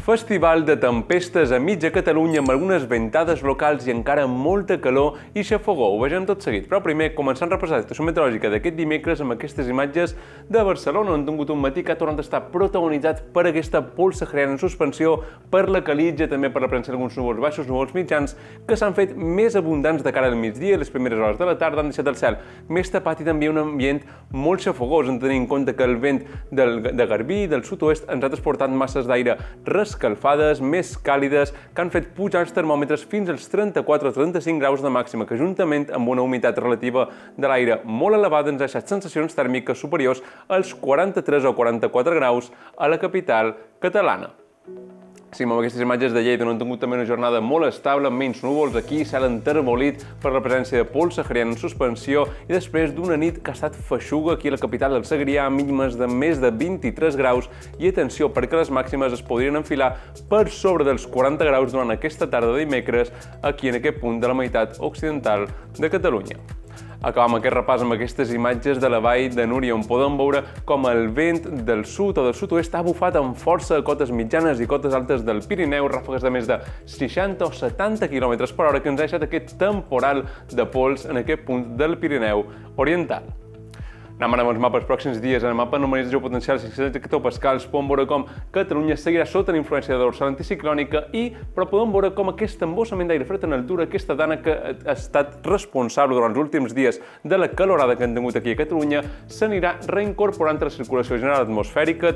Festival de tempestes a mitja Catalunya amb algunes ventades locals i encara molta calor i xafogó. Ho vegem tot seguit. Però primer, començant a repassar la situació meteorològica d'aquest dimecres amb aquestes imatges de Barcelona, on hem tingut un matí que ha tornat a estar protagonitzat per aquesta pols sahariana en suspensió, per la calitja, també per la presència d'alguns núvols baixos, núvols mitjans, que s'han fet més abundants de cara al migdia i les primeres hores de la tarda han deixat el cel més tapat i també un ambient molt xafogós, en tenir en compte que el vent de Garbí i del sud-oest ens ha transportat masses d'aire escalfades, més càlides, que han fet pujar els termòmetres fins als 34-35 graus de màxima, que juntament amb una humitat relativa de l'aire molt elevada ens ha deixat sensacions tèrmiques superiors als 43 o 44 graus a la capital catalana. Sí, amb aquestes imatges de Lleida, on hem tingut també una jornada molt estable, amb menys núvols, aquí cel enterbolit per la presència de pols sahariana en suspensió i després d'una nit que ha estat feixuga aquí a la capital del Segrià, mínimes de més de 23 graus i atenció perquè les màximes es podrien enfilar per sobre dels 40 graus durant aquesta tarda de dimecres aquí en aquest punt de la meitat occidental de Catalunya. Acabam aquest repàs amb aquestes imatges de la vall de Núria, on podem veure com el vent del sud o del sud-oest ha bufat amb força a cotes mitjanes i cotes altes del Pirineu, ràfegues de més de 60 o 70 km per hora, que ens ha deixat aquest temporal de pols en aquest punt del Pirineu oriental. Anem ara amb els mapes pròxims dies. En el mapa normalització potencial 600 hectopascals podem veure com Catalunya seguirà sota la influència de la dorsal anticiclònica però podem veure com aquest embossament d'aire fred en altura, aquesta dana que ha estat responsable durant els últims dies de la calorada que hem tingut aquí a Catalunya, s'anirà reincorporant a la circulació general atmosfèrica,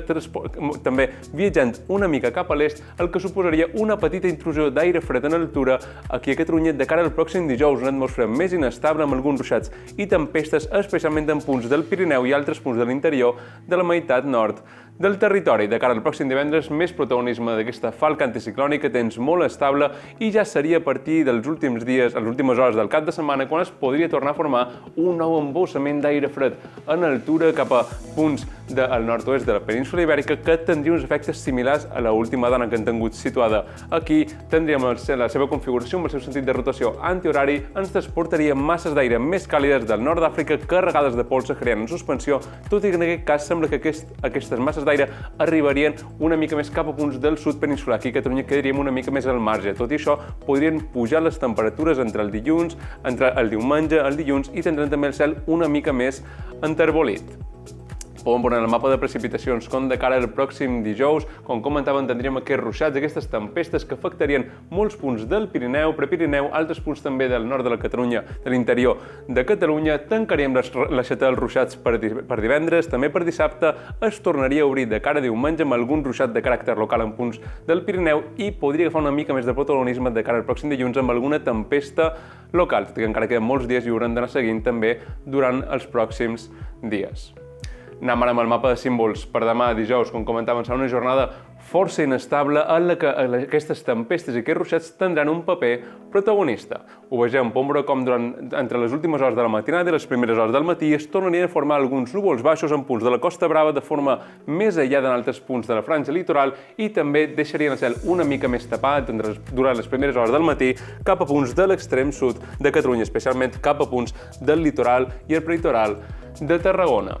també viatjant una mica cap a l'est, el que suposaria una petita intrusió d'aire fred en altura aquí a Catalunya de cara al pròxim dijous, una atmosfera més inestable amb alguns ruixats i tempestes, especialment en punts del Pirineu i altres punts de l'interior de la meitat nord del territori. De cara al pròxim divendres, més protagonisme d'aquesta falca anticiclònica, temps molt estable i ja seria a partir dels últims dies, les últimes hores del cap de setmana, quan es podria tornar a formar un nou embossament d'aire fred en altura cap a punts del nord-oest de la península Ibèrica que tindria uns efectes similars a l'última dana que hem tingut situada aquí. Tindríem la seva configuració amb el seu sentit de rotació antihorari, ens transportaria masses d'aire més càlides del nord d'Àfrica carregades de pols sahariana en suspensió, tot i que en aquest cas sembla que aquestes masses d'aire arribarien una mica més cap a punts del sud peninsular. Aquí a Catalunya quedaríem una mica més al marge. Tot i això, podrien pujar les temperatures entre el dilluns, entre el diumenge, el dilluns i tindrem també el cel una mica més enterbolit. Podem veure en el mapa de precipitacions com de cara al pròxim dijous, com comentàvem, tindríem aquests ruixats, aquestes tempestes que afectarien molts punts del Pirineu, Prepirineu, altres punts també del nord de la Catalunya, de l'interior de Catalunya. Tancaríem l'aixeta dels ruixats per divendres, també per dissabte es tornaria a obrir de cara a diumenge amb algun ruixat de caràcter local en punts del Pirineu i podria agafar una mica més de protagonisme de cara al pròxim dilluns amb alguna tempesta local, tot i que encara queden molts dies i haurem d'anar seguint també durant els pròxims dies. Anem ara amb el mapa de símbols per demà, dijous, com comentàvem, serà una jornada força inestable en la que aquestes tempestes i aquests ruixats tindran un paper protagonista. Ho vegem, podem veure com entre les últimes hores de la matinada i les primeres hores del matí es tornarien a formar alguns núvols baixos en punts de la Costa Brava de forma més aïllada en altres punts de la franja litoral i també deixarien el cel una mica més tapat durant les primeres hores del matí cap a punts de l'extrem sud de Catalunya, especialment cap a punts del litoral i el prelitoral de Tarragona.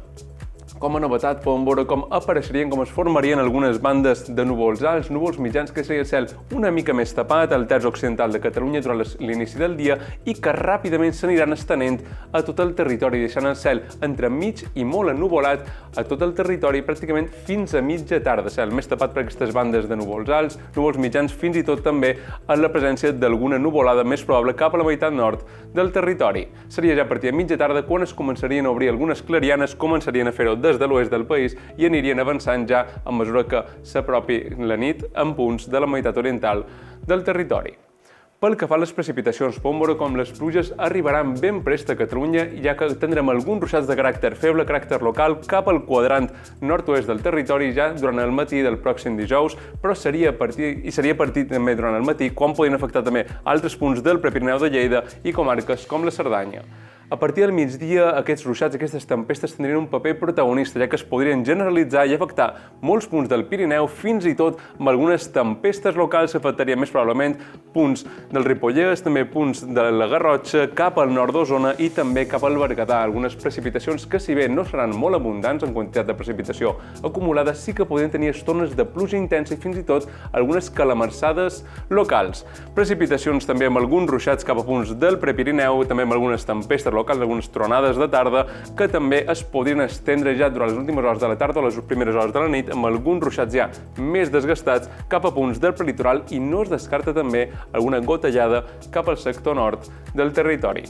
Com a novetat podem veure com apareixerien, com es formarien algunes bandes de núvols alts, núvols mitjans, que seria el cel una mica més tapat al terç occidental de Catalunya durant l'inici del dia i que ràpidament s'aniran estenent a tot el territori, deixant el cel entremig i molt ennuvolat a tot el territori pràcticament fins a mitja tarda. Cel més tapat per aquestes bandes de núvols alts, núvols mitjans, fins i tot també en la presència d'alguna nuvolada més probable cap a la meitat nord del territori. Seria ja a partir de mitja tarda quan es començarien a obrir algunes clarianes, començarien a fer-ho des de l'oest del país i anirien avançant ja a mesura que s'apropi la nit en punts de la meitat oriental del territori. Pel que fa a les precipitacions, podem veure com les pluges arribaran ben prest a Catalunya, ja que tindrem alguns ruixats de caràcter feble, caràcter local, cap al quadrant nord-oest del territori ja durant el matí del pròxim dijous, però seria a partir també durant el matí, quan podrien afectar també altres punts del Prepirineu de Lleida i comarques com la Cerdanya. A partir del migdia, aquests ruixats, aquestes tempestes tindrien un paper protagonista, ja que es podrien generalitzar i afectar molts punts del Pirineu, fins i tot amb algunes tempestes locals que afectarien més probablement punts del Ripollès, també punts de la Garrotxa, cap al nord d'Osona i també cap al Berguedà. Algunes precipitacions que, si bé no seran molt abundants en quantitat de precipitació acumulada, sí que podrien tenir estones de pluja intensa i fins i tot algunes calamarsades locals. Precipitacions també amb alguns ruixats cap a punts del Prepirineu, també amb algunes tempestes locals, algunes tronades de tarda, que també es podrien estendre ja durant les últimes hores de la tarda o les primeres hores de la nit, amb alguns ruixats ja més desgastats cap a punts del prelitoral i no es descarta també alguna gotellada cap al sector nord del territori.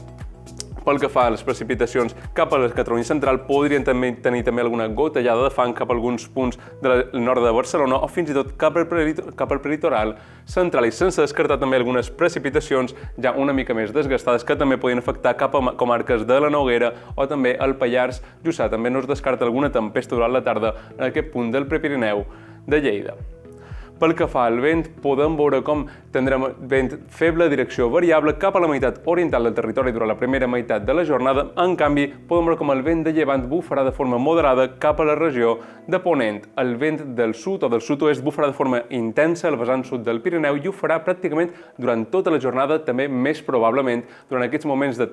Pel que fa a les precipitacions cap a la Catalunya central, podrien tenir alguna gotellada de fang cap a alguns punts del nord de Barcelona o fins i tot cap al prelitoral central i sense descartar també algunes precipitacions ja una mica més desgastades que també podien afectar cap a comarques de la Noguera o també al Pallars Jussà. També no es descarta alguna tempesta durant la tarda en aquest punt del Prepirineu de Lleida. Pel que fa al vent, podem veure com tindrem vent feble, direcció variable cap a la meitat oriental del territori durant la primera meitat de la jornada. En canvi, podem veure com el vent de llevant bufarà de forma moderada cap a la regió de Ponent. El vent del sud o del sud-oest bufarà de forma intensa al vessant sud del Pirineu i ho farà pràcticament durant tota la jornada, també més probablement durant aquests moments de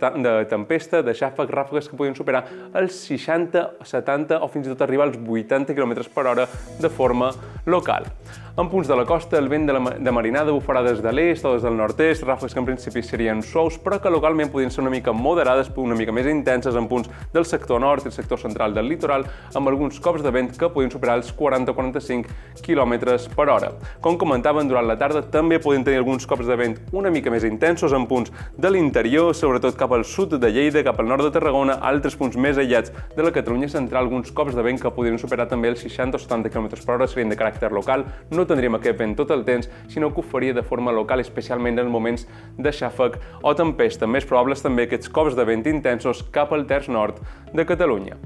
tempesta, de xàfecs, ràfegues que podien superar els 60, 70 o fins i tot arribar als 80 km per hora de forma local. En punts de la costa, el vent de marinada bufarà des de l'est o des del nord-est, ràfegues que en principi serien suaus, però que localment podrien ser una mica moderades, una mica més intenses en punts del sector nord i el sector central del litoral, amb alguns cops de vent que podien superar els 40-45 km per hora. Com comentaven, durant la tarda també podien tenir alguns cops de vent una mica més intensos en punts de l'interior, sobretot cap al sud de Lleida, cap al nord de Tarragona, altres punts més aïllats de la Catalunya central, alguns cops de vent que podrien superar també els 60 o 70 km per hora, serien de caràcter local. No tindríem aquest vent tot el temps, sinó que ho faria de forma local, especialment en moments de xàfec o tempesta. Més probables també aquests cops de vent intensos cap al terç nord de Catalunya.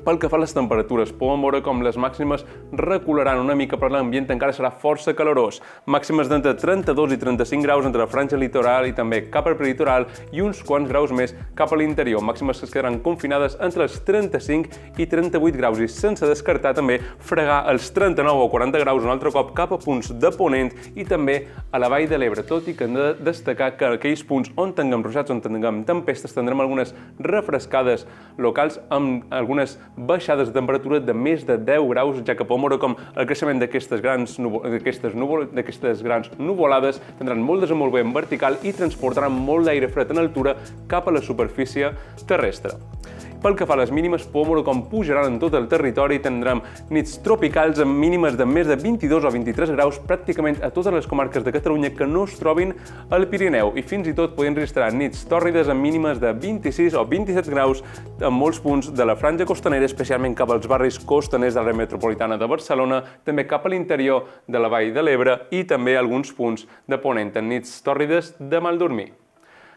Pel que fa a les temperatures, podem veure com les màximes recularan una mica, però l'ambient encara serà força calorós. Màximes d'entre 32 i 35 graus entre la franja litoral i també cap al prelitoral i uns quants graus més cap a l'interior. Màximes que es quedaran confinades entre els 35 i 38 graus i sense descartar també fregar els 39 o 40 graus un altre cop cap a punts de Ponent i també a la Vall de l'Ebre, tot i que hem de destacar que aquells punts on tinguem ruixats, on tinguem tempestes, tindrem algunes refrescades locals amb algunes baixades de temperatura de més de 10 graus, ja que podem veure com el creixement d'aquestes grans nuvolades tindran molt desenvolupament vertical i transportaran molt d'aire fred en altura cap a la superfície terrestre. Pel que fa a les mínimes, podem veure com pujaran en tot el territori i tindrem nits tropicals amb mínimes de més de 22 o 23 graus pràcticament a totes les comarques de Catalunya que no es trobin al Pirineu i fins i tot podien registrar nits tòrrides amb mínimes de 26 o 27 graus en molts punts de la franja costanera, especialment cap als barris costaners de l'àrea metropolitana de Barcelona, també cap a l'interior de la Vall de l'Ebre i també alguns punts de Ponent en nits tòrrides de mal dormir.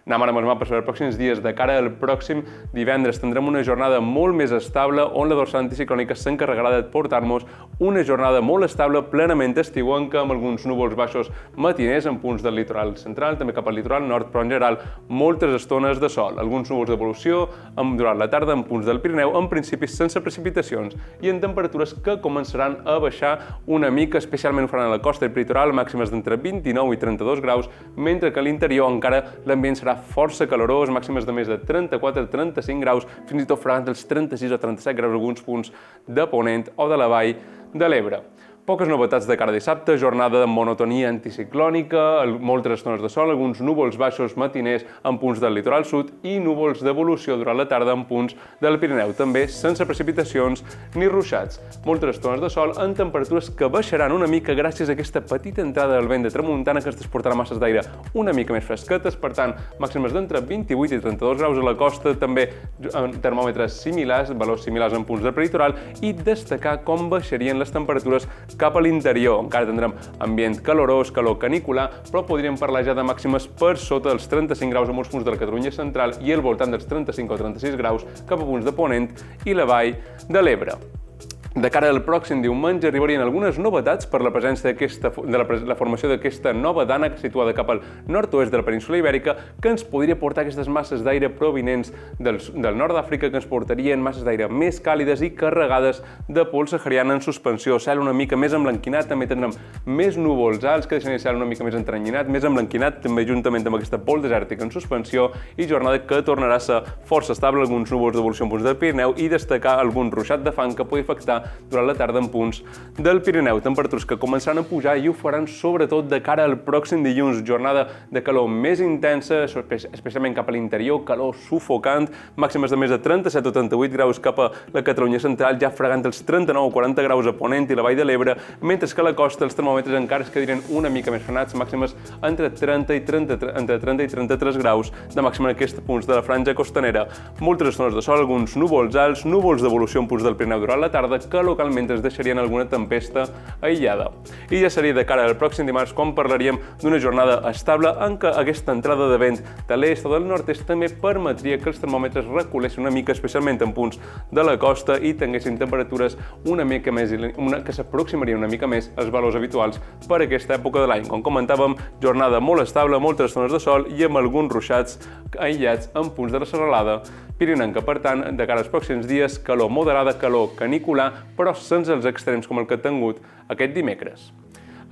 Anem ara amb els mapes per als pròxims dies. De cara al pròxim divendres tindrem una jornada molt més estable on la dorsal anticiclònica s'encarregarà de portar-nos una jornada molt estable, plenament estiuenca, amb alguns núvols baixos matiners en punts del litoral central, també cap al litoral nord, però en general moltes estones de sol. Alguns núvols d'evolució durant la tarda en punts del Pirineu, en principi sense precipitacions i en temperatures que començaran a baixar una mica, especialment ho faran a la costa i el litoral, màximes d'entre 29 i 32 graus, mentre que a l'interior encara l'ambient serà força calorós, màximes de més de 34-35 graus, fins i tot fregant els 36 o 37 graus alguns punts de Ponent o de la Vall de l'Ebre. Poques novetats de cara a dissabte, jornada de monotonia anticiclònica, moltes estones de sol, alguns núvols baixos matiners en punts del litoral sud i núvols d'evolució durant la tarda en punts del Pirineu, també sense precipitacions ni ruixats. Moltes estones de sol en temperatures que baixaran una mica gràcies a aquesta petita entrada del vent de tramuntana que es transportarà masses d'aire una mica més fresquetes, per tant, màximes d'entre 28 i 32 graus a la costa, també en termòmetres similars, valors similars en punts del prelitoral i destacar com baixarien les temperatures cap a l'interior. Encara tindrem ambient calorós, calor canicular, però podríem parlar ja de màximes per sota dels 35 graus a molts punts de la Catalunya central i al voltant dels 35 o 36 graus cap a punts de Ponent i la Vall de l'Ebre. De cara al pròxim diumenge arribarien algunes novetats per la presència la formació d'aquesta nova dànega situada cap al nord-oest de la península Ibèrica, que ens podria portar aquestes masses d'aire provinents del nord d'Àfrica, que ens portarien masses d'aire més càlides i carregades de pols sahariana en suspensió. Cel una mica més emblanquinat, també tindrem més núvols alts que deixen el cel una mica més entrenyinat, més emblanquinat, també juntament amb aquesta pols desèrtica en suspensió, i jornada que tornarà a ser força estable, alguns núvols d'evolució en punts del Pirineu i destacar algun ruixat de fang que pugui afectar durant la tarda en punts del Pirineu. Temperatures que començaran a pujar i ho faran sobretot de cara al pròxim dilluns. Jornada de calor més intensa, especialment cap a l'interior, calor sufocant, màximes de més de 37 o 38 graus cap a la Catalunya central, ja fregant els 39 o 40 graus a Ponent i la Vall de l'Ebre, mentre que a la costa els termòmetres encara es quedarien una mica més frenats, màximes entre 30 i 33 graus de màxima en aquests punts de la franja costanera. Moltes zones de sol, alguns núvols alts, núvols d'evolució en punts del Pirineu durant la tarda, que localment es deixarien alguna tempesta aïllada. I ja seria de cara al pròxim dimarts quan parlaríem d'una jornada estable en què aquesta entrada de vent de l'est o del nord-est també permetria que els termòmetres reculessin una mica, especialment en punts de la costa, i tinguessin temperatures una mica més, que s'aproximarien una mica més als valors habituals per aquesta època de l'any. Com comentàvem, jornada molt estable, moltes zones de sol i amb alguns ruixats aïllats en punts de la serralada pirinenca. Per tant, de cara als pròxims dies, calor moderada, calor canicular, però sense els extrems com el que ha tingut aquest dimecres.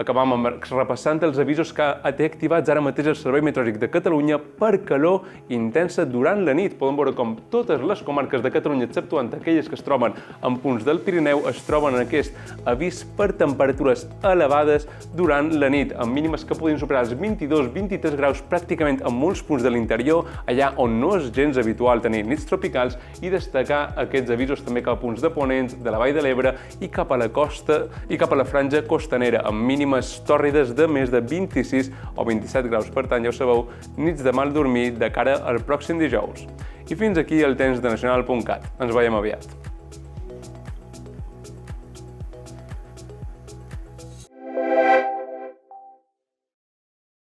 Acabam repassant els avisos que té activats ara mateix el Servei Meteorològic de Catalunya per calor intensa durant la nit. Podem veure com totes les comarques de Catalunya, exceptuant aquelles que es troben en punts del Pirineu, es troben en aquest avís per temperatures elevades durant la nit, amb mínimes que podien superar els 22-23 graus pràcticament en molts punts de l'interior, allà on no és gens habitual tenir nits tropicals, i destacar aquests avisos també cap a punts de Ponent, de la Vall de l'Ebre i cap a la costa i cap a la franja costanera, amb mínimes tòrrides de més de 26 o 27 graus. Per tant, ja ho sabeu, nits de mal dormir de cara al pròxim dijous. I fins aquí el temps de nacional.cat. Ens veiem aviat.